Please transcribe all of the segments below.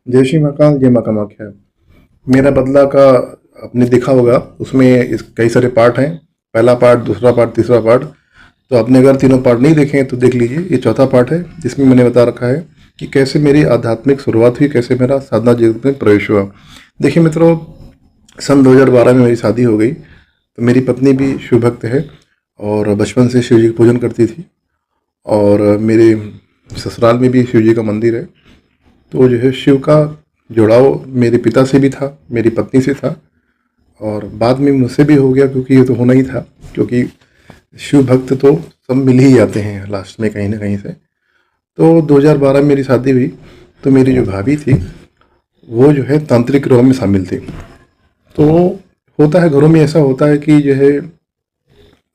जय श्री महाकाल, जय माँ कामाख्या। मेरा बदला का आपने देखा होगा, उसमें कई सारे पार्ट हैं। पहला पार्ट, दूसरा पार्ट, तीसरा पार्ट। तो आपने अगर तीनों पार्ट नहीं देखे हैं तो देख लीजिए। ये चौथा पार्ट है जिसमें मैंने बता रखा है कि कैसे मेरी आध्यात्मिक शुरुआत हुई, कैसे मेरा साधना जीवन में प्रवेश हुआ। देखिए मित्रों, सन 2012 में मेरी शादी हो गई। तो मेरी पत्नी भी शिव भक्त है और बचपन से शिव जी की पूजन करती थी। और मेरे ससुराल में भी शिव जी का मंदिर है। तो जो है शिव का जुड़ाव मेरे पिता से भी था, मेरी पत्नी से था और बाद में मुझसे भी हो गया, क्योंकि ये तो होना ही था। क्योंकि शिव भक्त तो सब मिल ही जाते हैं लास्ट में कहीं ना कहीं से। तो 2012 में मेरी शादी हुई। तो मेरी जो भाभी थी वो जो है तांत्रिक रोग में शामिल थी। तो होता है, घरों में ऐसा होता है कि जो है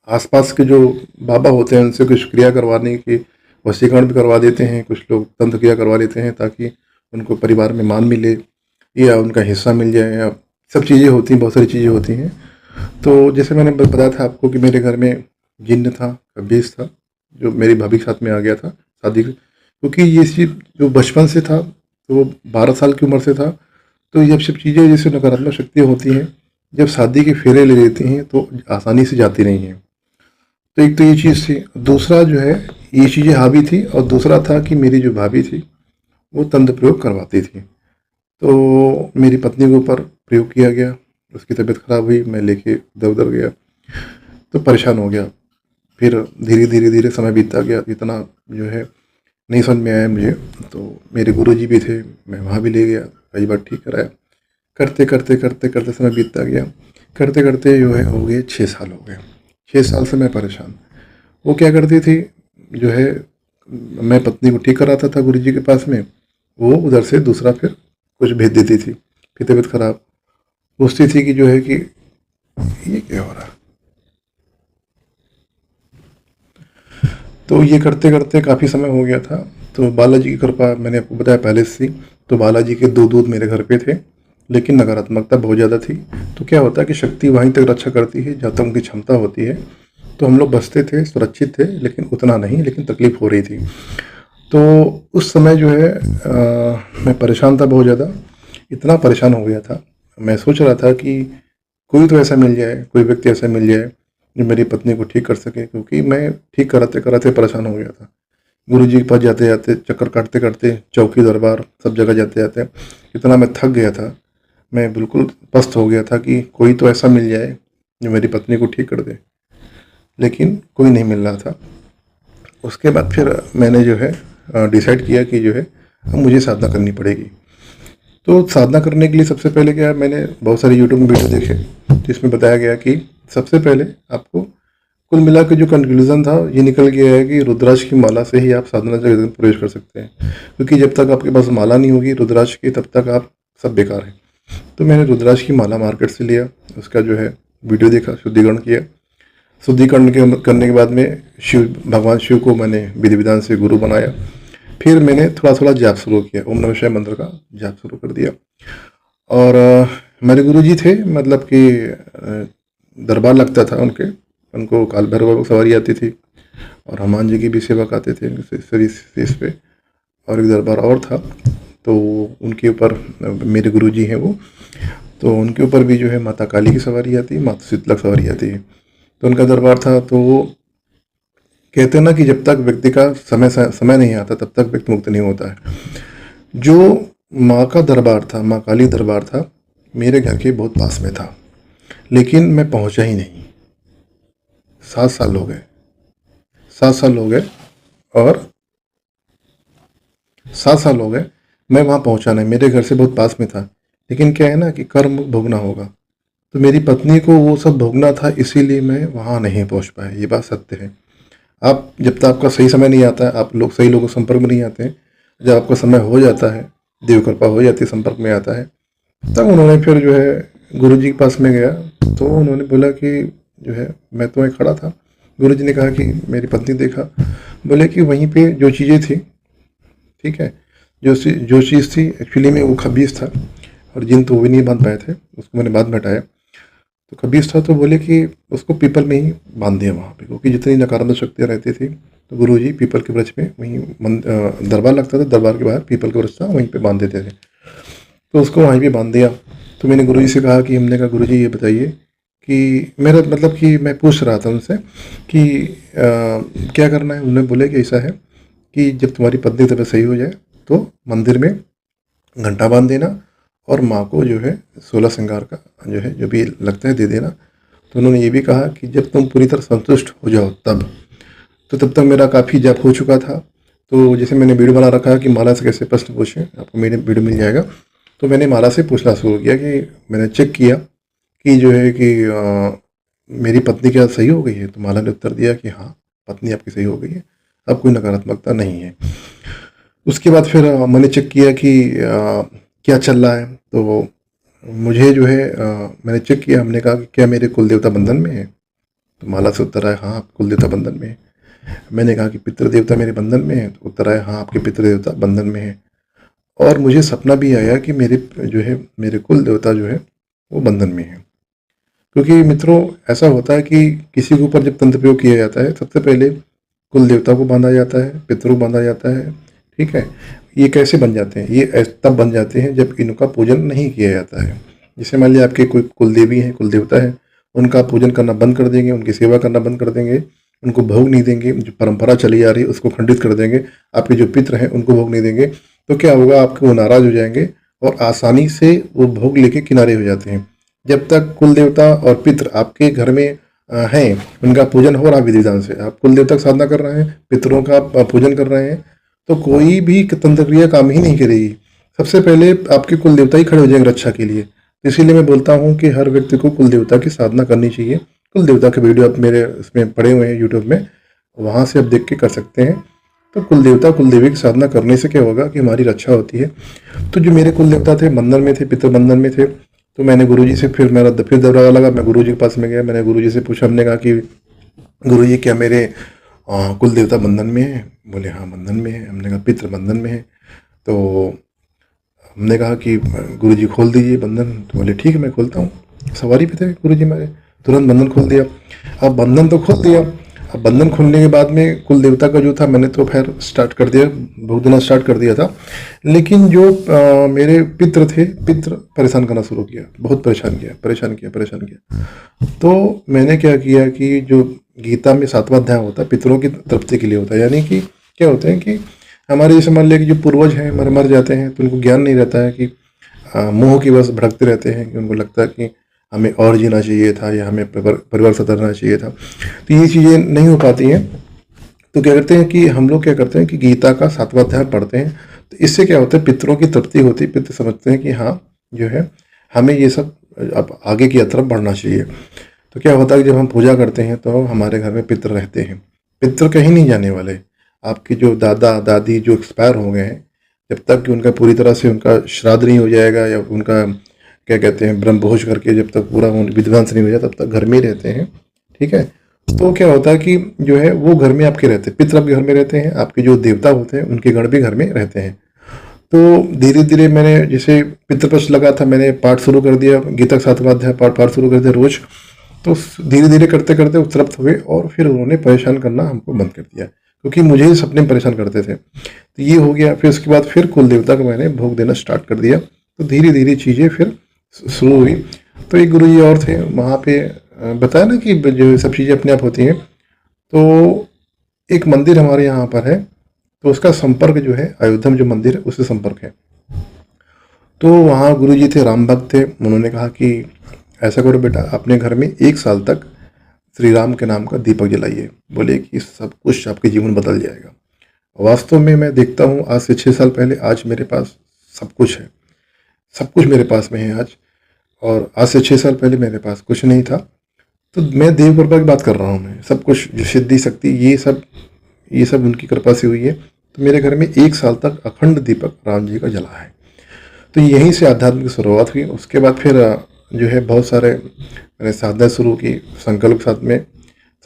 आसपास के जो बाबा होते हैं उनसे कुछ क्रिया करवाने की वशीकरण भी करवा देते हैं। कुछ लोग तंत्र क्रिया करवा लेते हैं ताकि उनको परिवार में मान मिले या उनका हिस्सा मिल जाए, या सब चीज़ें होती हैं, बहुत सारी चीज़ें होती हैं। तो जैसे मैंने बताया था आपको कि मेरे घर में जिन्न था, कबीज था, जो मेरी भाभी के साथ में आ गया था शादी क्योंकि ये चीज़ जो बचपन से था, तो 12 साल की उम्र से था। तो ये सब चीज़ें जैसे नकारात्मक शक्तियाँ होती हैं, जब शादी के फेरे ले लेती हैं तो आसानी से जाती नहीं हैं। तो एक तो ये चीज़ थी। दूसरा जो है, ये चीज़ें हावी थी। और दूसरा था कि मेरी जो भाभी थी वो तंत्र प्रयोग करवाती थी। तो मेरी पत्नी के ऊपर प्रयोग किया गया, उसकी तबीयत खराब हुई, मैं लेके इधर उधर गया तो परेशान हो गया। फिर धीरे धीरे धीरे समय बीतता गया, इतना जो है नहीं समझ में आया मुझे। तो मेरे गुरुजी भी थे, मैं वहाँ भी ले गया, कई बार ठीक कराया। करते करते करते करते समय बीतता गया। करते करते जो है हो गए 6 साल हो गए। 6 साल से मैं परेशान। वो क्या करती थी, जो है मैं पत्नी को ठीक कराता था गुरुजी के पास में, वो उधर से दूसरा फिर कुछ भेज देती थी। फिर तबीयत खराब, पूछती थी कि जो है कि ये क्या हो रहा। तो ये करते करते काफ़ी समय हो गया था। तो बालाजी की कृपा मैंने आपको बताया पहले से ही। तो बालाजी के 2 दूत मेरे घर पे थे, लेकिन नकारात्मकता बहुत ज़्यादा थी। तो क्या होता है कि शक्ति वहीं तक रक्षा करती है जहाँ तक उनकी क्षमता होती है। तो हम लोग बचते थे, सुरक्षित थे, लेकिन उतना नहीं, लेकिन तकलीफ हो रही थी। तो उस समय जो है मैं परेशान था बहुत ज़्यादा। इतना परेशान हो गया था, मैं सोच रहा था कि कोई तो ऐसा मिल जाए, कोई व्यक्ति ऐसा मिल जाए जो मेरी पत्नी को ठीक कर सके, क्योंकि मैं ठीक कराते कराते परेशान हो गया था। गुरु जी के पास जाते जाते, चक्कर काटते काटते, चौकी दरबार सब जगह जाते जाते इतना मैं थक गया था, मैं बिल्कुल पस्त हो गया था कि कोई तो ऐसा मिल जाए जो मेरी पत्नी को ठीक कर दे। लेकिन कोई नहीं मिल रहा था। उसके बाद फिर मैंने जो है डिसाइड किया कि जो है अब मुझे साधना करनी पड़ेगी। तो साधना करने के लिए सबसे पहले क्या है, मैंने बहुत सारे यूट्यूब में वीडियो देखे जिसमें बताया गया कि सबसे पहले आपको, कुल मिला के जो कंक्लूजन था ये निकल गया है कि रुद्राक्ष की माला से ही आप साधना जगत में प्रवेश कर सकते हैं। क्योंकि जब तक आपके पास माला नहीं होगी रुद्राक्ष की, तब तक आप सब बेकार हैं। तो मैंने रुद्राक्ष की माला मार्केट से लिया, उसका जो है वीडियो देखा, शुद्धिकरण किया। शुद्धिकरण करने के बाद में भगवान शिव को मैंने विधि विधान से गुरु बनाया। फिर मैंने थोड़ा थोड़ा जाप शुरू किया, ओम नमः शिवाय मंत्र का जाप शुरू कर दिया। और मेरे गुरु जी थे, मतलब कि दरबार लगता था उनको काल भैरव की सवारी आती थी और हनुमान जी की भी सेवक आते थे इस पे। और एक दरबार और था, तो उनके ऊपर मेरे गुरु जी हैं वो, तो उनके ऊपर भी जो है माता काली की सवारी आती है, माता शीतला की सवारी आती है। तो उनका दरबार था। तो वो कहते हैं ना कि जब तक व्यक्ति का समय नहीं आता तब तक व्यक्ति मुक्त नहीं होता है। जो माँ का दरबार था, माँ काली दरबार था, मेरे घर के बहुत पास में था, लेकिन मैं पहुंचा ही नहीं। 7 साल हो गए, 7 साल हो गए, और 7 साल हो गए मैं वहाँ पहुंचा नहीं। मेरे घर से बहुत पास में था, लेकिन क्या है ना कि कर्म भोगना होगा। तो मेरी पत्नी को वो सब भोगना था, इसीलिए मैं वहाँ नहीं पहुँच पाया। ये बात सत्य है। आप जब तक आपका सही समय नहीं आता है, आप लोग सही लोगों के संपर्क में नहीं आते हैं, जब आपका समय हो जाता है, देव कृपा हो जाती है, संपर्क में आता है, तब उन्होंने फिर जो है गुरु जी के पास में गया। तो उन्होंने बोला कि जो है मैं तो वहीं खड़ा था। गुरु जी ने कहा कि मेरी पत्नी देखा, बोले कि वहीं पे जो चीज़ें थी, ठीक है, जो चीज़ थी एक्चुअली में वो खबीज था, और जिन तो वो भी नहीं बांध पाए थे, उसको मैंने बाद में हटाया। तो खबीज था, तो बोले कि उसको पीपल में ही बांध दिया वहाँ पे, क्योंकि जितनी नकारात्मक शक्तियाँ रहती थी। तो गुरु जी पीपल के वृक्ष में, वहीं दरबार लगता था, दरबार के बाहर पीपल का वृक्ष था, वहीं पे बांध देते थे। तो उसको वहीं पे बांध दिया। तो मैंने गुरुजी से कहा कि हमने कहा गुरुजी ये बताइए कि मेरा मतलब कि मैं पूछ रहा था उनसे कि क्या करना है। उन्होंने बोले कि ऐसा है कि जब तुम्हारी पत्नी तबीयत सही हो जाए तो मंदिर में घंटा बांध देना और माँ को जो है 16 श्रृंगार का जो है जो भी लगता है दे देना। तो उन्होंने ये भी कहा कि जब तुम पूरी तरह संतुष्ट हो जाओ तब। तो तब तक मेरा काफ़ी जप हो चुका था। तो जैसे मैंने वीडियो बना रखा है कि माला से कैसे प्रश्न पूछें, आपको मेरे वीडियो मिल जाएगा। तो मैंने माला से पूछना शुरू किया कि मैंने चेक किया कि जो है कि मेरी पत्नी क्या सही हो गई है। तो माला ने उत्तर दिया कि हाँ, पत्नी आपकी सही हो गई है, अब कोई नकारात्मकता नहीं है। उसके बाद फिर मैंने चेक किया कि क्या चल रहा है। तो मुझे जो है मैंने चेक किया, हमने कहा कि क्या मेरे कुल देवता बंधन में है। तो माला से उत्तर आया हाँ, कुल देवता बंधन में है। मैंने कहा कि पितृ देवता मेरे बंधन में है। तो उत्तर आया हाँ, आपके पितृ देवता बंधन में है। और मुझे सपना भी आया कि मेरे जो है मेरे कुल देवता जो है वो बंधन में है। क्योंकि मित्रों ऐसा होता है कि किसी के ऊपर जब तंत्र प्रयोग किया जाता है सबसे पहले कुल देवता को बांधा जाता है, पितरों को बांधा जाता है। ठीक है, ये कैसे बन जाते हैं? ये तब बन जाते हैं जब इनका पूजन नहीं किया जाता है। जैसे मान लिया आपके कोई कुल देवी हैं, कुल देवता है, उनका पूजन करना बंद कर देंगे, उनकी सेवा करना बंद कर देंगे, उनको भोग नहीं देंगे, जो परंपरा चली आ रही है उसको खंडित कर देंगे, आपके जो पितृ हैं उनको भोग नहीं देंगे, तो क्या होगा, आपके वो नाराज हो जाएंगे और आसानी से वो भोग लेके किनारे हो जाते हैं। जब तक कुल देवता और पितृ आपके घर में हैं, उनका पूजन हो रहा विधि विधान से, आप कुल देवता की साधना कर रहे हैं, पितरों का पूजन कर रहे हैं, तो कोई भी तंत्र क्रिया काम ही नहीं करेगी। सबसे पहले आपके कुल देवता ही खड़े हो जाएंगे रक्षा के लिए। तो इसीलिए मैं बोलता हूँ कि हर व्यक्ति को कुल देवता की साधना करनी चाहिए। कुल देवता के वीडियो आप मेरे इसमें पड़े हुए हैं यूट्यूब में, वहाँ से आप देख के कर सकते हैं। तो कुल देवता कुल देवी की साधना करने से क्या होगा कि हमारी रक्षा होती है। तो जो मेरे कुल देवता थे बंधन में थे, पितृ बंधन में थे, तो मैंने गुरुजी से फिर मेरा फिर दौरा लगा, मैं गुरुजी के पास में गया, मैंने गुरुजी से पूछा, हमने कहा कि गुरुजी क्या मेरे कुल देवता बंधन में है? बोले हाँ बंधन में है। हमने कहा पितृ बंधन में है। तो हमने कहा कि गुरुजी खोल दीजिए बंधन। तो बोले ठीक है मैं खोलता हूँ। सवारी पे थे गुरुजी मेरे, तुरंत बंधन खोल दिया। अब बंधन तो खोल दिया, अब बंधन खोलने के बाद में कुल देवता का जो था मैंने तो खैर स्टार्ट कर दिया, भोग देना स्टार्ट कर दिया था। लेकिन जो मेरे पितृ थे, पितृ परेशान करना शुरू किया, बहुत परेशान किया, परेशान किया, परेशान किया। तो मैंने क्या किया कि जो गीता में 7वां अध्याय होता है पितरों की तृप्ति के लिए होता है। यानी कि क्या होता है कि हमारे जैसे मान लिया कि जो पूर्वज हैं मर जाते हैं, तो उनको ज्ञान नहीं रहता है कि मोह की बस भटकते रहते हैं, कि उनको लगता है कि हमें और जीना चाहिए था या हमें परिवार सतरना चाहिए था। तो ये चीज़ें नहीं हो पाती हैं। तो क्या करते हैं कि हम लोग क्या करते हैं कि गीता का 7वां अध्याय पढ़ते हैं। तो इससे क्या होता है, पितरों की तृप्ति होती है, पितृ समझते हैं कि हाँ जो है हमें ये सब अब आगे की तरफ बढ़ना चाहिए। तो क्या होता है कि जब हम पूजा करते हैं तो हमारे घर में पितृ रहते हैं। पितृ कहीं नहीं जाने वाले। आपके जो दादा दादी जो एक्सपायर हो गए हैं, जब तक कि उनका पूरी तरह से उनका श्राद्ध नहीं हो जाएगा या उनका क्या कहते हैं ब्रह्म भोज करके जब तक पूरा विध्वंस नहीं हो जाता तब तक घर में ही रहते हैं। ठीक है, तो क्या होता है कि जो है वो घर में आपके रहते हैं, पितृ आपके घर में रहते हैं, आपके जो देवता होते हैं उनके गण भी घर में रहते हैं। तो धीरे धीरे मैंने जैसे पितृपक्ष लगा था, मैंने पाठ शुरू कर दिया, गीता का 7वां अध्याय पाठ शुरू कर दिया रोज। तो धीरे धीरे करते करते वो तृप्त हुए और फिर उन्होंने परेशान करना हमको बंद कर दिया, क्योंकि मुझे ही सपने में परेशान करते थे। तो ये हो गया। फिर उसके बाद फिर कुल देवता को मैंने भोग देना स्टार्ट कर दिया। तो धीरे धीरे चीज़ें फिर शुरू हुई। तो एक गुरु जी और थे वहाँ पे, बताया ना कि जो सब चीज़ें अपने आप होती हैं। तो एक मंदिर हमारे यहाँ पर है, तो उसका संपर्क जो है अयोध्या में जो मंदिर है उससे संपर्क है। तो वहाँ गुरु जी थे, राम भक्त थे। उन्होंने कहा कि ऐसा करो बेटा, अपने घर में 1 साल तक श्री राम के नाम का दीपक जलाइए, बोले कि सब कुछ आपके जीवन बदल जाएगा। वास्तव में मैं देखता हूँ आज से 6 साल पहले आज मेरे पास सब कुछ है, सब कुछ मेरे पास में है आज। और आज से 6 साल पहले मेरे पास कुछ नहीं था। तो मैं देव कृपा की बात कर रहा हूँ, मैं सब कुछ जो सिद्धि शक्ति ये सब उनकी कृपा से हुई है। तो मेरे घर में 1 साल तक अखंड दीपक राम जी का जला है। तो यहीं से आध्यात्म की शुरुआत हुई। उसके बाद फिर जो है बहुत सारे मैंने साधना शुरू की, संकल्प के साथ में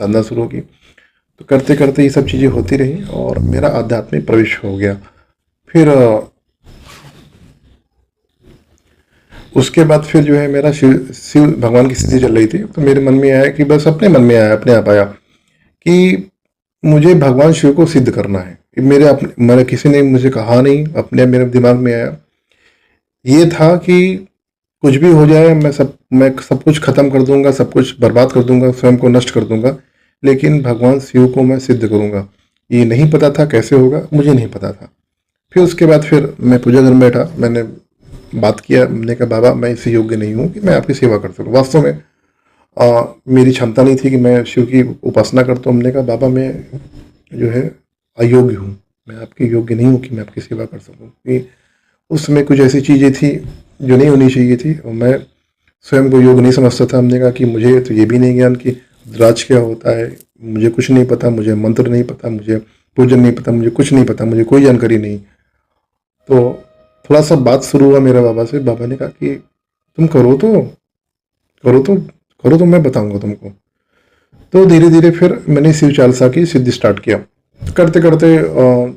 साधना शुरू की। तो करते करते ये सब चीज़ें होती रही और मेरा आध्यात्मिक प्रवेश हो गया। फिर उसके बाद फिर जो है मेरा शिव भगवान की स्थिति चल रही थी। तो मेरे मन में आया कि बस अपने मन में आया, अपने आप आया कि मुझे भगवान शिव को सिद्ध करना है। मेरे किसी ने मुझे कहा नहीं, अपने मेरे दिमाग में आया ये था कि कुछ भी हो जाए, मैं सब कुछ खत्म कर दूंगा, सब कुछ बर्बाद कर दूंगा, स्वयं को नष्ट कर दूंगा, लेकिन भगवान शिव को मैं सिद्ध करूंगा। ये नहीं पता था कैसे होगा, मुझे नहीं पता था। फिर उसके बाद फिर मैं पूजा घर में बैठा, मैंने बात किया, मैंने कहा बाबा मैं इस योग्य नहीं हूँ कि मैं आपकी सेवा कर सकूँ। वास्तव में मेरी क्षमता नहीं थी कि मैं शिव की उपासना करता हूँ। हमने कहा बाबा मैं जो है अयोग्य हूँ, मैं आपके योग्य नहीं हूँ कि मैं आपकी सेवा कर सकूँ। कि उस समय कुछ ऐसी चीज़ें थी जो नहीं होनी चाहिए थी, और मैं स्वयं को योग नहीं समझता था। हमने कहा कि मुझे तो ये भी नहीं ज्ञान कि रुद्राक्ष क्या होता है, मुझे कुछ नहीं पता, मुझे मंत्र नहीं पता, मुझे पूजन नहीं पता, मुझे कुछ नहीं पता, मुझे कोई जानकारी नहीं। तो थोड़ा सा बात शुरू हुआ मेरा बाबा से। बाबा ने कहा कि तुम करो तो करो तो मैं बताऊंगा तुमको। तो धीरे धीरे फिर मैंने शिव चालीसा की सिद्धि स्टार्ट किया। करते करते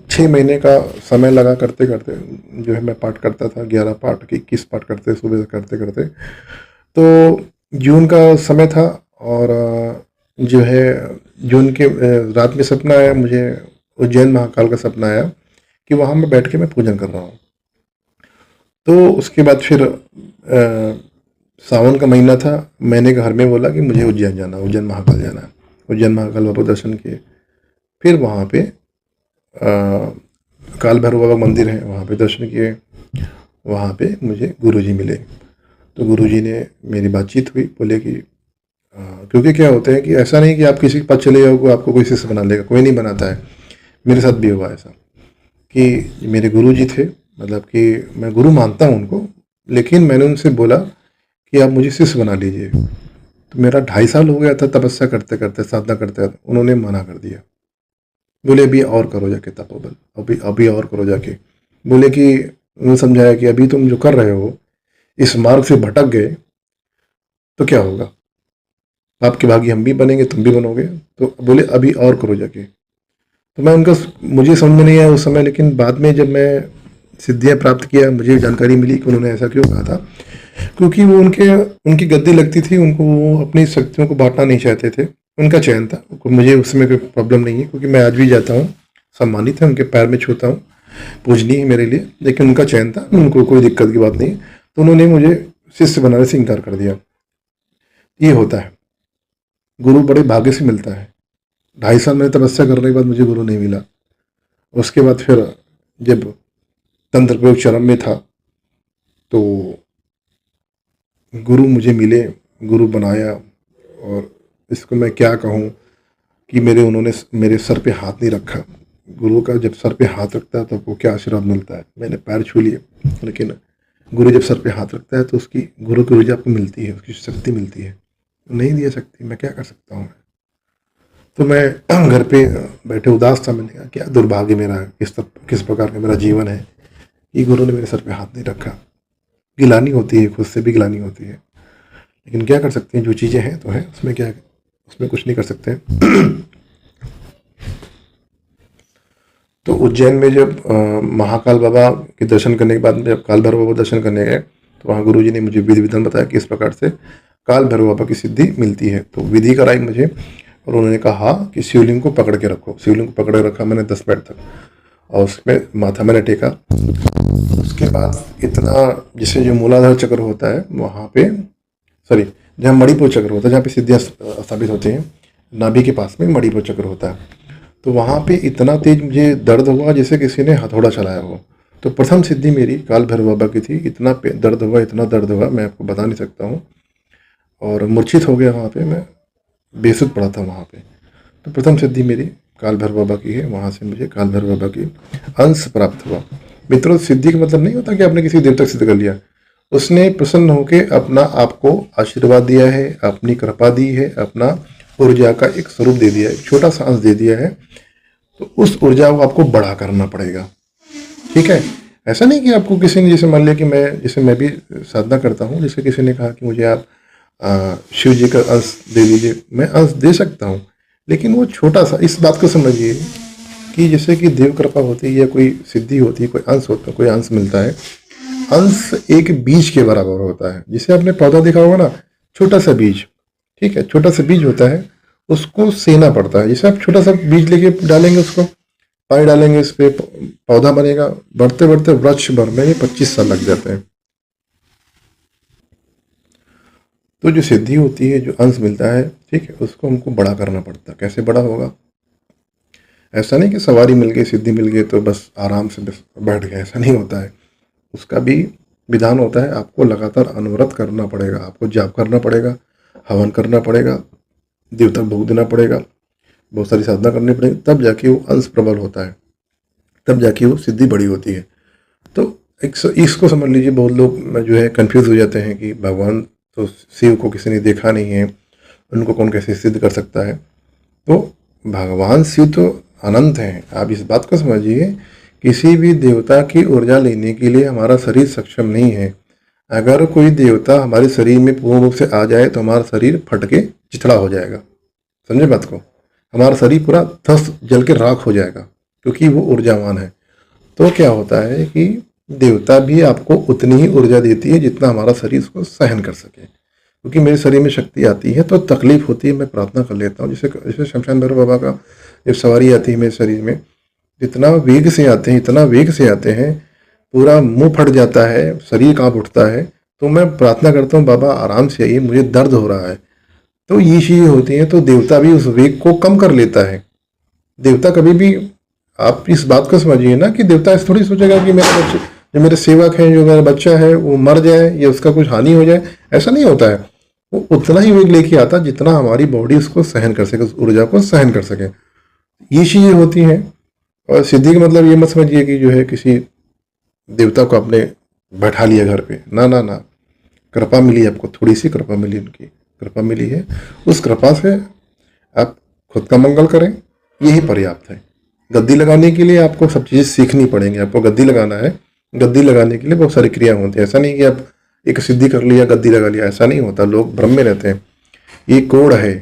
6 महीने का समय लगा। करते करते जो है मैं पाठ करता था, 11 पाठ की 21 पाठ करते सुबह से करते करते। तो जून का समय था, और जो है जून के रात में सपना आया मुझे, उज्जैन महाकाल का सपना आया कि वहाँ मैं बैठ के मैं पूजन कर रहा हूँ। तो उसके बाद फिर सावन का महीना था। मैंने घर में बोला कि मुझे उज्जैन जाना, उज्जैन महाकाल जाना है। उज्जैन महाकाल बाबा दर्शन किए। फिर वहाँ पे काल भैरव बाबा मंदिर है, वहाँ पे दर्शन किए। वहाँ पे मुझे गुरुजी मिले। तो गुरुजी ने मेरी बातचीत हुई, बोले कि क्योंकि क्या होता है कि ऐसा नहीं कि आप किसी के पास चले जाओ आपको कोई शिष्य बना लेगा, कोई नहीं बनाता है। मेरे साथ भी हुआ ऐसा कि मेरे गुरुजी थे, मतलब कि मैं गुरु मानता हूँ उनको, लेकिन मैंने उनसे बोला कि आप मुझे शिष्य बना लीजिए। तो मेरा 2.5 साल हो गया था तपस्या करते करते, साधना करते करते। उन्होंने मना कर दिया। बोले अभी और करो जाके तपोबल, अभी अभी और करो जाके। बोले कि उन्होंने समझाया कि अभी तुम जो कर रहे हो इस मार्ग से भटक गए तो क्या होगा, आपके भागी हम भी बनेंगे, तुम भी बनोगे। तो बोले अभी और करो जाके। तो मैं उनका, मुझे समझ में नहीं आया उस समय, लेकिन बाद में जब मैं सिद्धियां प्राप्त किया मुझे जानकारी मिली कि उन्होंने ऐसा क्यों कहा था। क्योंकि वो उनकी गद्दी लगती थी उनको, वो अपनी शक्तियों को बांटना नहीं चाहते थे। उनका चयन था, मुझे उसमें कोई प्रॉब्लम नहीं है, क्योंकि मैं आज भी जाता हूँ, सम्मानित है, उनके पैर में छूता हूँ, पूजनीय है मेरे लिए। लेकिन उनका चयन था, उनको कोई दिक्कत की बात नहीं। तो उन्होंने मुझे शिष्य बनाने से इनकार कर दिया। ये होता है, गुरु बड़े भाग्य से मिलता है। 2.5 साल मैंने तपस्या करने के बाद मुझे गुरु नहीं मिला। उसके बाद फिर जब तंत्र प्रयोग चरम में था तो गुरु मुझे मिले, गुरु बनाया। और इसको मैं क्या कहूँ कि उन्होंने मेरे सर पे हाथ नहीं रखा। गुरु का जब सर पे हाथ रखता है तो आपको क्या आशीर्वाद मिलता है। मैंने पैर छू लिए, लेकिन गुरु जब सर पे हाथ रखता है तो उसकी गुरु की ऊर्जा आपको मिलती है, उसकी शक्ति मिलती है। नहीं दे सकती, मैं क्या कर सकता हूँ। तो मैं घर पे बैठे उदास था। मैंने कहा क्या दुर्भाग्य मेरा, किस प्रकार का मेरा जीवन है कि गुरु ने मेरे सर पे हाथ नहीं रखा। गिलानी होती है, खुद से भी गिलानी होती है, लेकिन क्या कर सकते हैं, जो चीज़ें हैं तो है, उसमें क्या, उसमें कुछ नहीं कर सकते। तो उज्जैन में जब महाकाल बाबा के दर्शन करने के बाद जब काल भैरव बाबा दर्शन करने गए तो वहाँ गुरुजी ने मुझे विधि विधान बताया कि इस प्रकार से काल भैरव बाबा की सिद्धि मिलती है। तो विधि कराई मुझे, और उन्होंने कहा कि शिवलिंग को पकड़ के रखो। शिवलिंग को पकड़ के रखा मैंने 10 मिनट तक, और उसमें माथा मैंने टेका। उसके बाद इतना, जैसे जो मूलाधार चक्र होता है वहाँ पे, सॉरी, जहाँ मणिपुर चक्र होता है, जहाँ पे सिद्धियाँ स्थापित होती हैं, नाभि के पास में मणिपुर चक्र होता है। तो वहाँ पे इतना तेज मुझे दर्द हुआ जैसे किसी ने हथौड़ा चलाया हो। तो प्रथम सिद्धि मेरी काल भैरव बाबा की थी। इतना दर्द हुआ, इतना दर्द हुआ, मैं आपको बता नहीं सकता हूँ। और मूर्छित हो गया वहाँ पे, मैं बेसुध पड़ा था वहाँ पे। तो प्रथम सिद्धि मेरी काल भैरव बाबा की है। वहाँ से मुझे काल भैरव बाबा की अंश प्राप्त हुआ। मित्रों, सिद्धि का मतलब नहीं होता कि आपने किसी देवता सिद्ध कर लिया। उसने प्रसन्न होकर अपना आपको आशीर्वाद दिया है, अपनी कृपा दी है, अपना ऊर्जा का एक स्वरूप दे दिया है, एक छोटा सा अंश दे दिया है। तो उस ऊर्जा को आपको बड़ा करना पड़ेगा। ठीक है, ऐसा नहीं कि आपको किसी ने, जैसे मान लिया कि मैं भी साधना करता हूँ, जैसे किसी ने कहा कि मुझे आप शिव जी का अंश दे दीजिए, मैं अंश दे सकता हूँ, लेकिन वो छोटा सा। इस बात को समझिए कि जैसे कि देव कृपा होती है या कोई सिद्धि होती है, कोई अंश होता है, कोई अंश मिलता है। अंश एक बीज के बराबर होता है। जिसे आपने पौधा देखा होगा ना, छोटा सा बीज, ठीक है, छोटा सा बीज होता है, उसको सेना पड़ता है। जैसे आप छोटा सा बीज लेके डालेंगे, उसको पानी डालेंगे, इस पे पौधा बनेगा, बढ़ते बढ़ते वृक्ष बनने में 25 साल लग जाते हैं। तो जो सिद्धि होती है, जो अंश मिलता है, ठीक है, उसको हमको बड़ा करना पड़ता है। कैसे बड़ा होगा? ऐसा नहीं कि सवारी मिल गई, सिद्धि मिल गई तो बस आराम से बस बैठ गए, ऐसा नहीं होता है। उसका भी विधान होता है। आपको लगातार अनवरत करना पड़ेगा, आपको जाप करना पड़ेगा, हवन करना पड़ेगा, देवता भोग देना पड़ेगा, बहुत सारी साधना करनी पड़ेगी, तब जाके वो अंश प्रबल होता है, तब जाके वो सिद्धि बड़ी होती है। तो इसको समझ लीजिए, बहुत लोग जो है कंफ्यूज हो जाते हैं कि भगवान तो शिव को किसी ने देखा नहीं है, उनको कौन कैसे सिद्ध कर सकता है। तो भगवान शिव तो अनंत हैं। आप इस बात को समझिए, किसी भी देवता की ऊर्जा लेने के लिए हमारा शरीर सक्षम नहीं है। अगर कोई देवता हमारे शरीर में पूर्ण रूप से आ जाए तो हमारा शरीर फट के चिथड़ा हो जाएगा। समझे बात को? हमारा शरीर पूरा धस जल के राख हो जाएगा, क्योंकि वो ऊर्जावान है। तो क्या होता है कि देवता भी आपको उतनी ही ऊर्जा देती है जितना हमारा शरीर उसको सहन कर सके। क्योंकि मेरे शरीर में शक्ति आती है तो तकलीफ होती है, मैं प्रार्थना कर लेता हूँ। जैसे शमशान भैरव बाबा का जब सवारी आती है मेरे शरीर में, इतना वेग से आते हैं, इतना वेग से आते हैं, पूरा मुंह फट जाता है, शरीर कांप उठता है। तो मैं प्रार्थना करता हूँ, बाबा आराम से आइए, मुझे दर्द हो रहा है। तो ये चीज़ें होती हैं, तो देवता भी उस वेग को कम कर लेता है। देवता कभी भी, आप इस बात को समझिए ना, कि देवता ऐसे थोड़ी सोचेगा कि मेरा बच्चे, जो मेरे सेवक हैं, जो मेरा बच्चा है वो मर जाए या उसका कुछ हानि हो जाए। ऐसा नहीं होता है। वो उतना ही वेग लेके आता जितना हमारी बॉडी उसको सहन कर सके, उस ऊर्जा को सहन कर सके। ये चीज़ें होती हैं। और सिद्धि का मतलब ये मत समझिए कि जो है किसी देवता को आपने बैठा लिया घर पे, ना ना ना। कृपा मिली आपको, थोड़ी सी कृपा मिली, उनकी कृपा मिली है। उस कृपा से आप खुद का मंगल करें, यही पर्याप्त है। गद्दी लगाने के लिए आपको सब चीज़ें सीखनी पड़ेंगी। आपको गद्दी लगाना है, गद्दी लगाने के लिए बहुत सारी क्रिया होती है। ऐसा नहीं कि आप एक सिद्धि कर लिया गद्दी लगा लिया, ऐसा नहीं होता। लोग भ्रम में रहते हैं। ये कोड है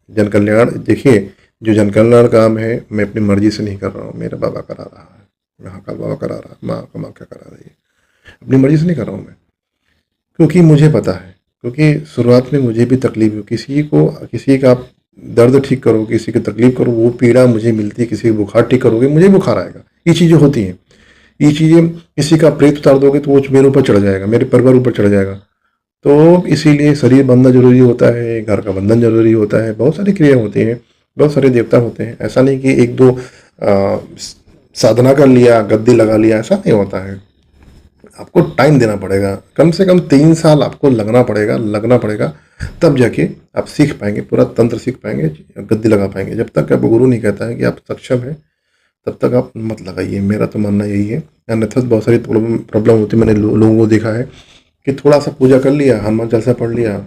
जन कल्याण। देखिए, जो जन कल्याण काम है मैं अपनी मर्जी से नहीं कर रहा हूँ, मेरा बाबा करा रहा है, महाकाल बाबा करा रहा है, माँ कामाख्या करा रही है। अपनी मर्जी से नहीं कर रहा हूँ मैं, क्योंकि मुझे पता है। क्योंकि शुरुआत में मुझे भी तकलीफ हुई। किसी का आप दर्द ठीक करो, किसी की तकलीफ करो, वो पीड़ा मुझे मिलती है। किसी का बुखार ठीक करोगे, मुझे बुखार आएगा। ये चीज़ें होती हैं। ये चीज़ें, किसी का प्रेत उतार दोगे तो वो मेरे ऊपर चढ़ जाएगा, मेरे परिवार ऊपर चढ़ जाएगा। तो इसीलिए शरीर बंधना जरूरी होता है, घर का बंधन जरूरी होता है, बहुत सारी क्रिया होती हैं, बहुत सारे देवता होते हैं। ऐसा नहीं कि एक दो साधना कर लिया, गद्दी लगा लिया, ऐसा नहीं होता है। आपको टाइम देना पड़ेगा, कम से कम 3 साल आपको लगना पड़ेगा, तब जाके आप सीख पाएंगे, पूरा तंत्र सीख पाएंगे, गद्दी लगा पाएंगे। जब तक आप गुरु नहीं कहता है कि आप सक्षम हैं, तब तक आप मत लगाइए। मेरा तो मानना यही है। अन्यथा बहुत सारी प्रॉब्लम होती है। मैंने लोगों को देखा है कि थोड़ा सा पूजा कर लिया, हनुमान चालीसा पढ़ लिया,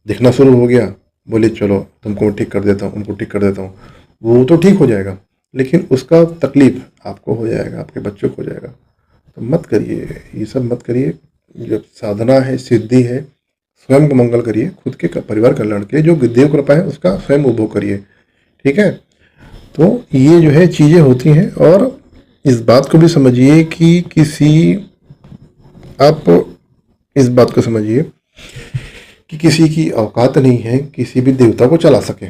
दिखना शुरू हो गया, बोले चलो तुमको ठीक कर देता हूँ, उनको ठीक कर देता हूँ। वो तो ठीक हो जाएगा, लेकिन उसका तकलीफ आपको हो जाएगा, आपके बच्चों को हो जाएगा। तो मत करिए, ये सब मत करिए। जब साधना है, सिद्धि है, स्वयं को मंगल करिए, खुद के परिवार कल्याण के लिए जो देव कृपा है उसका स्वयं उपभोग करिए। ठीक है? तो ये जो है चीज़ें होती हैं। और इस बात को भी समझिए कि आप इस बात को समझिए कि किसी की औकात नहीं है किसी भी देवता को चला सके।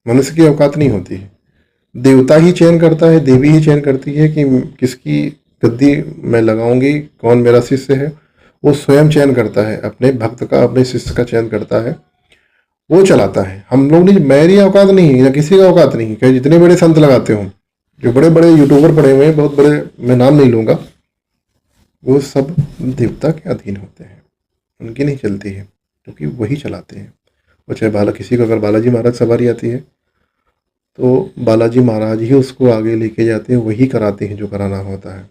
मनुष्य की औकात नहीं होती है। देवता ही चयन करता है, देवी ही चयन करती है कि किसकी गद्दी मैं लगाऊंगी, कौन मेरा शिष्य है। वो स्वयं चयन करता है, अपने भक्त का, अपने शिष्य का चयन करता है, वो चलाता है। हम लोग नहीं, मेरी औकात नहीं है या किसी का औकात नहीं है। चाहे जितने बड़े संत लगाते हो, जो बड़े बड़े यूट्यूबर पड़े हुए हैं, बहुत बड़े, मैं नाम नहीं लूँगा, वो सब देवता के अधीन होते हैं, उनकी नहीं चलती है, क्योंकि वही चलाते हैं। और चाहे किसी को अगर बालाजी महाराज सवारी आती है तो बालाजी महाराज ही उसको आगे लेके जाते हैं, वही कराते हैं जो कराना होता है।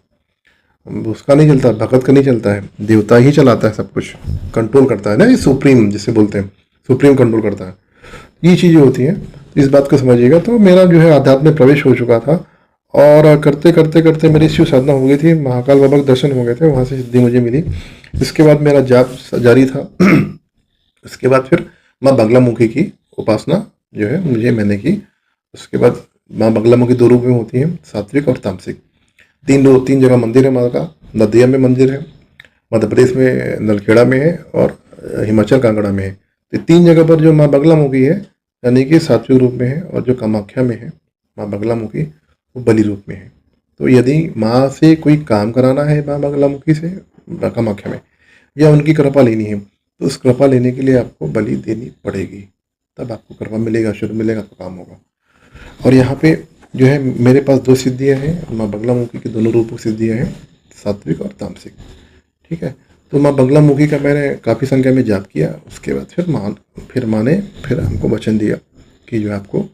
उसका नहीं चलता, भगत का नहीं चलता है, देवता ही चलाता है, सब कुछ कंट्रोल करता है ना। ये सुप्रीम जिसे बोलते हैं, सुप्रीम कंट्रोल करता है। ये चीज़ें होती हैं, इस बात को समझिएगा। तो मेरा जो है आध्यात्म में प्रवेश हो चुका था, और करते करते करते मेरी शिव साधना हो गई थी, महाकाल बाबा के दर्शन हो गए थे, वहाँ से सिद्धि मुझे मिली। इसके बाद मेरा जाप जारी था। उसके बाद फिर माँ बगलामुखी की उपासना जो है मैंने की। उसके बाद माँ बगलामुखी 2 रूप में होती है, सात्विक और तामसिक। 3 जगह मंदिर है माँ का। नदिया में मंदिर है, मध्य प्रदेश में नलखेड़ा में है, और हिमाचल कांगड़ा में है। तो 3 जगह पर जो माँ बगलामुखी है यानी कि सात्विक रूप में है, और जो कामाख्या में है माँ बगलामुखी, वो बलि रूप में है। तो यदि माँ से कोई काम कराना है माँ बगलामुखी से कामाख्या में, या उनकी कृपा लेनी है, तो उस कृपा लेने के लिए आपको बलि देनी पड़ेगी, तब आपको कृपा मिलेगा, शुरू मिलेगा, आपका काम होगा। और यहाँ पे जो है मेरे पास 2 सिद्धियाँ हैं, माँ बगलामुखी की दोनों रूपों की सिद्धियाँ हैं, सात्विक और तामसिक। ठीक है, तो माँ बगलामुखी का मैंने काफ़ी संख्या में जाप किया। उसके बाद फिर माँ ने फिर हमको वचन दिया कि जो आपको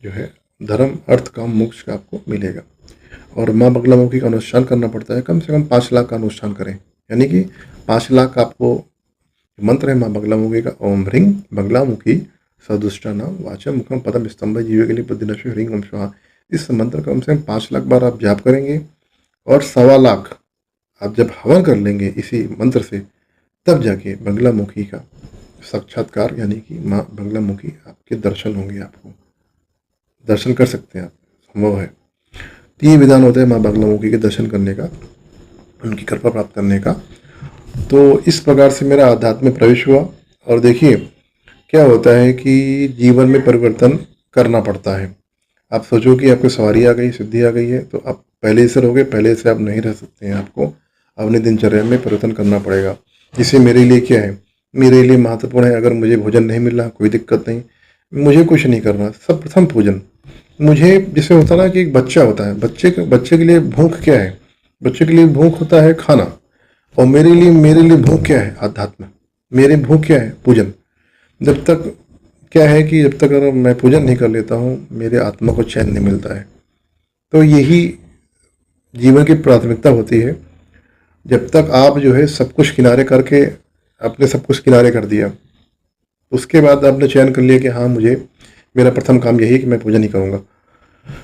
जो है धर्म, अर्थ, काम, मोक्ष का आपको मिलेगा। और माँ बगलामुखी का अनुष्ठान करना पड़ता है, कम से कम 5 लाख का अनुष्ठान करें, यानी कि 5 लाख आपको मंत्र है माँ बगलामुखी का, ओम ह्रीं बगलामुखी सदुष्टानाम वाचम मुखम पदम स्तंभ जीव के लिए बुद्धिनश्व ह्रीं ओम स्वाहा। इस मंत्र कम से कम 5 लाख बार आप जाप करेंगे, और 1.25 लाख आप जब हवन कर लेंगे इसी मंत्र से, तब जाके बगलामुखी का साक्षात्कार, यानी कि माँ बगलामुखी आपके दर्शन होंगे, आपको दर्शन कर सकते हैं आप, संभव है। तो ये विधान होता है माँ बगलामुखी के दर्शन करने का, उनकी कृपा प्राप्त करने का। तो इस प्रकार से मेरा आध्यात्म में प्रवेश हुआ। और देखिए क्या होता है कि जीवन में परिवर्तन करना पड़ता है। आप सोचो कि आपको सवारी आ गई, सिद्धि आ गई है, तो आप पहले से रहोगे, पहले से आप नहीं रह सकते हैं, आपको अपने दिनचर्या में परिवर्तन करना पड़ेगा। इसे मेरे लिए क्या है, मेरे लिए महत्वपूर्ण है, अगर मुझे भोजन नहीं मिल रहा कोई दिक्कत नहीं, मुझे कुछ नहीं करना, सब प्रथम पूजन। मुझे जैसे होता ना कि एक बच्चा होता है, बच्चे के लिए भूख क्या है, बच्चे के लिए भूख होता है खाना, और मेरे लिए भूख क्या है, आध्यात्म। मेरे भूख क्या है, पूजन। जब तक क्या है कि जब तक अगर मैं पूजन नहीं कर लेता हूँ, मेरे आत्मा को चैन नहीं मिलता है। तो यही जीवन की प्राथमिकता होती है। जब तक आप जो है सब कुछ किनारे करके, अपने सब कुछ किनारे कर दिया, उसके बाद आपने चयन कर लिया कि हाँ मुझे, मेरा प्रथम काम यही है कि मैं पूजन नहीं करूँगा,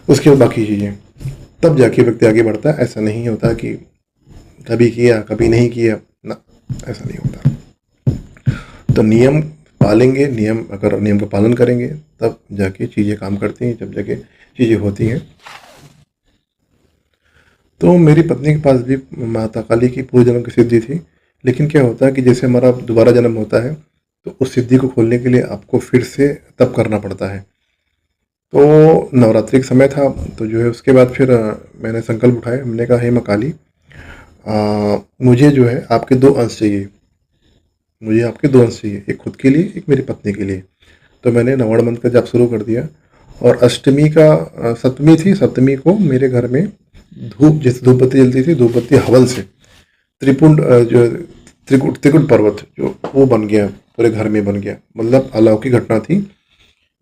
उसके बाद बाकी चीज़ें, तब जाके व्यक्ति आगे बढ़ता है। ऐसा नहीं होता कि कभी किया कभी नहीं किया ना, ऐसा नहीं होता। तो नियम पालेंगे, अगर नियम का पालन करेंगे तब जाके चीज़ें काम करती हैं, जब जाके चीज़ें होती हैं। तो मेरी पत्नी के पास भी माता काली की पूर्व जन्म की सिद्धि थी, लेकिन क्या होता है कि जैसे हमारा दोबारा जन्म होता है, तो उस सिद्धि को खोलने के लिए आपको फिर से तप करना पड़ता है। तो नवरात्रि का समय था, तो जो है उसके बाद फिर मैंने संकल्प उठाया, हमने कहा हे माँ काली, मुझे जो है आपके 2 अंश चाहिए, मुझे आपके 2 अंश चाहिए, एक खुद के लिए, एक मेरी पत्नी के लिए। तो मैंने नवण मंत्र का जाप शुरू कर दिया। और अष्टमी का सप्तमी थी, सप्तमी को मेरे घर में धूप, जैसे धूप बत्ती जलती थी, धूप बत्ती हवन से त्रिपुंड जो त्रिकुट पर्वत जो वो बन गया, पूरे घर में बन गया, मतलब अलौकिक घटना थी।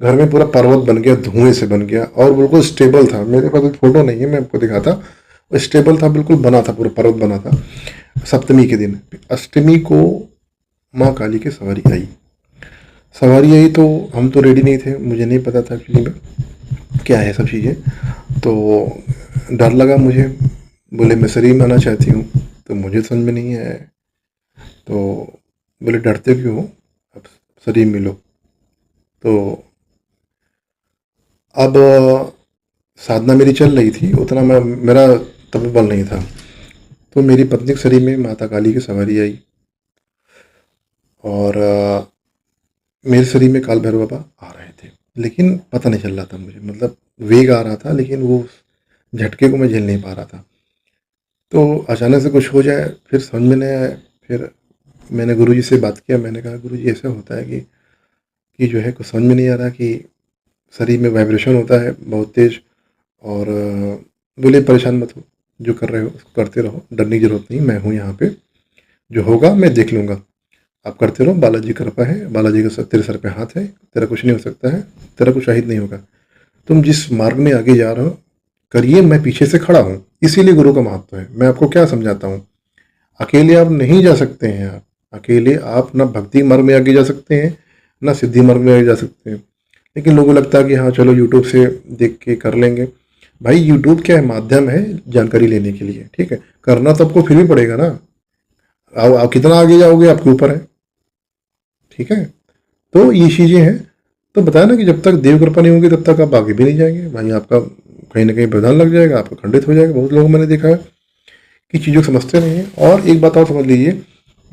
घर में पूरा पर्वत बन गया, धुएं से बन गया, और बिल्कुल स्टेबल था। मेरे पास फोटो नहीं है, मैं आपको दिखाता, स्टेबल था, बिल्कुल बना था, पूरा पर्वत बना था। सप्तमी के दिन, अष्टमी को माँ काली की सवारी आई, तो हम तो रेडी नहीं थे, मुझे नहीं पता था एक्चुअली में क्या है सब चीज़ें। तो डर लगा मुझे, बोले मैं शरीर में आना चाहती हूँ, तो मुझे समझ में नहीं आया। तो बोले डरते क्यों हो, अब शरीर मिलो। तो अब साधना मेरी चल रही थी, उतना मेरा तब बल नहीं था। तो मेरी पत्नी के शरीर में माता काली की सवारी आई, और मेरे शरीर में काल भैरव बाबा आ रहे थे, लेकिन पता नहीं चल रहा था मुझे, मतलब वेग आ रहा था, लेकिन वो झटके को मैं झेल नहीं पा रहा था। तो अचानक से कुछ हो जाए, फिर समझ में नहीं आया। फिर मैंने गुरुजी से बात किया, मैंने कहा गुरुजी ऐसा होता है कि जो है कुछ समझ में नहीं आ रहा, कि शरीर में वाइब्रेशन होता है बहुत तेज, और बोले परेशान मत हो, जो कर रहे हो उसको करते रहो, डरने की जरूरत नहीं, मैं हूँ यहाँ पे, जो होगा मैं देख लूँगा, आप करते रहो, बालाजी की कृपा है, बालाजी का तेरे सर पे हाथ है, तेरा कुछ नहीं हो सकता है, तेरा कुछ शाहिद नहीं होगा, तुम जिस मार्ग में आगे जा रहे हो करिए, मैं पीछे से खड़ा हूँ। इसीलिए गुरु का महत्व है। मैं आपको क्या समझाता हूँ, अकेले आप नहीं जा सकते हैं, आप अकेले आप ना भक्ति मार्ग में आगे जा सकते हैं, ना सिद्धि मार्ग में आगे जा सकते हैं। लेकिन लोगों को लगता है कि हाँ चलो यूट्यूब से देख के कर लेंगे। भाई यूट्यूब क्या है, माध्यम है जानकारी लेने के लिए, ठीक है, करना तो आपको फिर भी पड़ेगा ना। आप कितना आगे जाओगे आपके ऊपर है, ठीक है। तो ये चीज़ें हैं। तो बताया ना कि जब तक देव कृपा नहीं होगी तब तक आप आगे भी नहीं जाएंगे भाई, आपका कहीं ना कहीं व्यवधान लग जाएगा, आपका खंडित हो जाएगा। बहुत लोग मैंने देखा है कि चीज़ों को समझते नहीं हैं। और एक बात और समझ लीजिए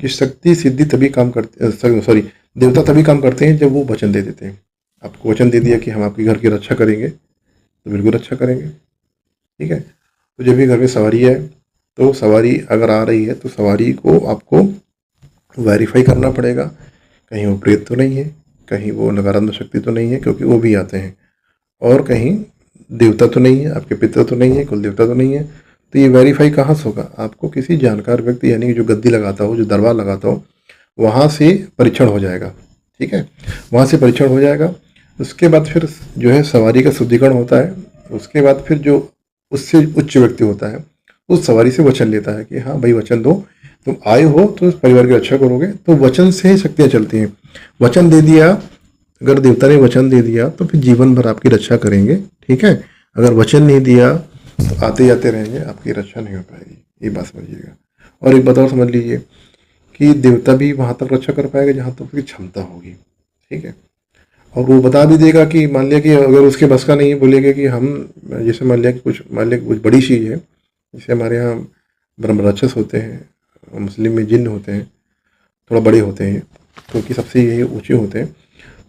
कि शक्ति सिद्धि तभी काम करते, सॉरी, देवता तभी काम करते हैं जब वो वचन दे देते हैं। आपको वचन दे दिया कि हम आपके घर की रक्षा करेंगे, तो बिल्कुल रक्षा करेंगे, ठीक है। तो जब भी घर में सवारी है, तो सवारी अगर आ रही है तो सवारी को आपको वेरीफाई करना पड़ेगा, कहीं वो प्रेत तो नहीं है, कहीं वो नकारात्मक शक्ति तो नहीं है, क्योंकि वो भी आते हैं, और कहीं देवता तो नहीं है, आपके पितर तो नहीं है, कुल देवता तो नहीं है। तो ये वेरीफाई कहाँ से होगा? आपको किसी जानकार व्यक्ति, यानी कि जो गद्दी लगाता हो, जो दरबार लगाता हो, वहाँ से परीक्षण हो जाएगा। ठीक है, वहाँ से परीक्षण हो जाएगा। उसके बाद फिर जो है सवारी का शुद्धिकरण होता है। उसके बाद फिर जो उससे उच्च व्यक्ति होता है उस सवारी से वचन लेता है कि हाँ भाई वचन दो, तुम आए हो तो परिवार की रक्षा करोगे। तो वचन से ही शक्तियाँ चलती हैं। वचन दे दिया, अगर देवता ने वचन दे दिया तो फिर जीवन भर आपकी रक्षा करेंगे। ठीक है, अगर वचन नहीं दिया तो आते जाते रहेंगे, आपकी रक्षा नहीं हो पाएगी। ये बात समझिएगा। और एक बात और समझ लीजिए कि देवता भी वहाँ तक रक्षा कर पाएगा जहाँ तक उसकी क्षमता होगी। ठीक है, और वो बता भी देगा कि मान लिया कि अगर उसके बस का नहीं, बोलेगा कि हम, जैसे मान लिया कि मान लिया कुछ बड़ी चीज़ है, जैसे हमारे यहाँ ब्रह्म राक्षस होते हैं, मुस्लिम में जिन्न होते हैं, थोड़ा बड़े होते हैं, क्योंकि सबसे यही ऊँचे होते हैं।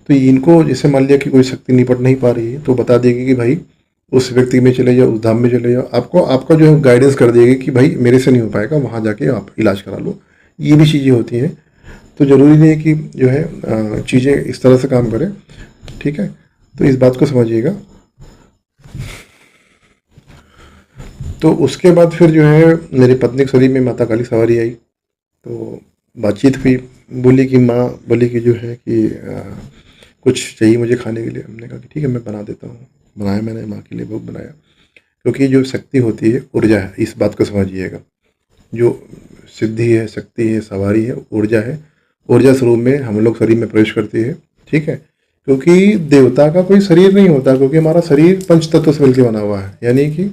तो इनको जैसे मान लिया कि कोई शक्ति निपट नहीं पा रही है तो बता देगी कि भाई उस व्यक्ति में चले जाओ, उस धाम में चले जाओ। आपको आपका जो है गाइडेंस कर देगी कि भाई मेरे से नहीं हो पाएगा, वहाँ जाके आप इलाज करा लो। ये भी चीज़ें होती हैं। तो ज़रूरी नहीं है कि जो है चीज़ें इस तरह से काम करें। ठीक है, तो इस बात को समझिएगा। तो उसके बाद फिर जो है मेरी पत्नी के शरीर में माता काली सवारी आई, तो बातचीत हुई। बोली कि माँ बोली कि जो है कि कुछ चाहिए मुझे खाने के लिए। हमने कहा कि ठीक है मैं बना देता हूँ। बनाया मैंने माँ के लिए भोग बनाया, क्योंकि जो शक्ति होती है ऊर्जा है, इस बात को समझिएगा। जो सिद्धि है, शक्ति है, सवारी है, ऊर्जा है। ऊर्जा स्वरूप में हम लोग शरीर में प्रवेश करती है। ठीक है, क्योंकि देवता का कोई शरीर नहीं होता, क्योंकि हमारा शरीर पंच तत्व से मिलकर बना हुआ है, यानी कि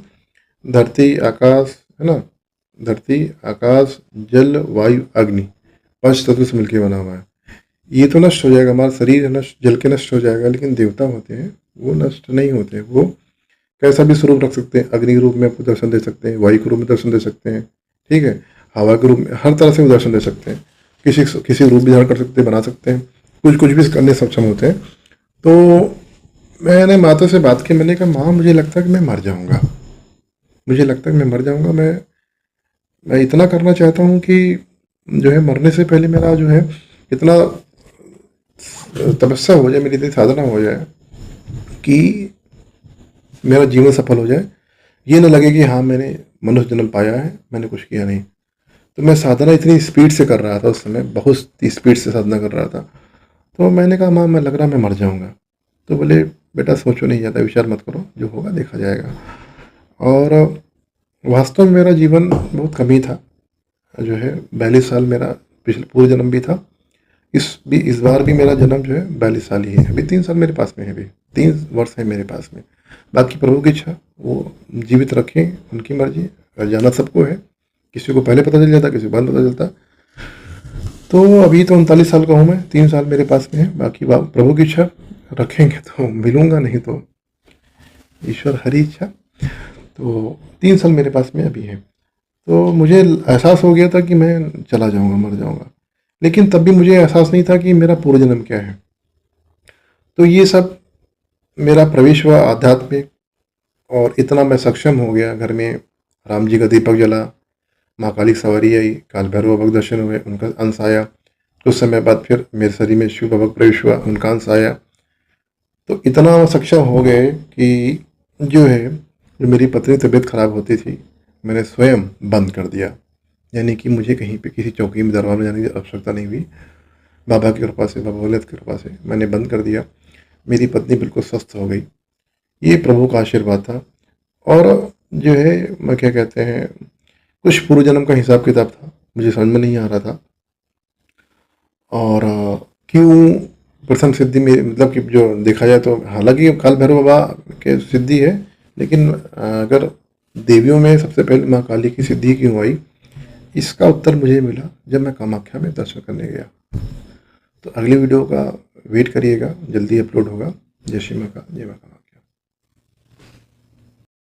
धरती आकाश है ना, धरती आकाश जल वायु अग्नि, पंच तत्व से मिलकर बना हुआ है। ये तो नष्ट हो जाएगा, हमारा शरीर नष्ट, जल के नष्ट हो जाएगा, लेकिन देवता होते हैं वो नष्ट नहीं होते। वो कैसा भी स्वरूप रख सकते हैं, अग्नि के रूप में आपको दर्शन दे सकते हैं, वायु के रूप में दर्शन दे सकते हैं। ठीक है, हवा के रूप में, हर तरह से वो दर्शन दे सकते हैं। किसी रूप भी धारण कर सकते हैं, बना सकते हैं, कुछ भी करने सक्षम होते हैं। तो मैंने माता से बात की, मैंने कहा माँ मुझे लगता है कि मैं मर जाऊँगा, मुझे लगता है कि मैं मर जाऊँगा। मैं इतना करना चाहता हूँ कि जो है मरने से पहले मेरा जो है इतना तपस्या हो जाए, मेरी इतनी साधना हो जाए कि मेरा जीवन सफल हो जाए। ये ना लगे कि हाँ मैंने मनुष्य जन्म पाया है, मैंने कुछ किया नहीं। तो मैं साधना इतनी स्पीड से कर रहा था उस समय, बहुत स्पीड से साधना कर रहा था। तो मैंने कहा माँ मैं लग रहा मैं मर जाऊँगा। तो बोले बेटा सोचो नहीं, ज़्यादा विचार मत करो, जो होगा देखा जाएगा। और वास्तव में मेरा जीवन बहुत कम ही था। जो है 42 साल मेरा पिछले पूर्व जन्म भी था, इस बार भी मेरा जन्म जो है 42 साल ही है। अभी 3 साल मेरे पास में है, अभी 3 वर्ष है मेरे पास में। बाकी प्रभु की इच्छा, वो जीवित रखें, उनकी मर्जी। और जाना सबको है, किसी को पहले पता चल जाता, किसी को बाद पता चलता। तो अभी तो 39 साल का हूँ मैं, 3 साल मेरे पास में है। बाकी प्रभु की इच्छा रखेंगे तो मिलूंगा, नहीं तो ईश्वर हरी इच्छा। तो 3 साल मेरे पास में अभी है। तो मुझे एहसास हो गया था कि मैं चला जाऊंगा, मर जाऊंगा, लेकिन तब भी मुझे एहसास नहीं था कि मेरा पूर्व जन्म क्या है। तो ये सब मेरा प्रवेश हुआ आध्यात्म में, और इतना मैं सक्षम हो गया। घर में राम जी का दीपक जला, माँ काली की सवारी आई, काल भैरव बाबा के दर्शन हुए, उनका अंश आया। कुछ समय बाद फिर मेरे शरीर में शिव बाबा का प्रवेश हुआ, उनका अंश आया। तो इतना सक्षम हो गए कि जो है, जो मेरी पत्नी तबीयत खराब होती थी, मैंने स्वयं बंद कर दिया। यानी कि मुझे कहीं पे किसी चौकी में दरबार में जाने की आवश्यकता नहीं हुई। बाबा की कृपा से, बाबा भोलेनाथ की कृपा से मैंने बंद कर दिया। मेरी पत्नी बिल्कुल स्वस्थ हो गई। ये प्रभु का आशीर्वाद था। और जो है मैं क्या कहते हैं, कुछ पूर्व जन्म का हिसाब किताब था, मुझे समझ में नहीं आ रहा था। और क्यों प्रथम सिद्धि में, मतलब कि जो देखा जाए तो हालांकि काल भैरव बाबा के सिद्धि है, लेकिन अगर देवियों में सबसे पहले माँ काली की सिद्धि क्यों आई, इसका उत्तर मुझे मिला जब मैं कामाख्या में दर्शन करने गया। तो अगली वीडियो का वेट करिएगा, जल्दी अपलोड होगा। जय श्री माँ का, जय माँ का।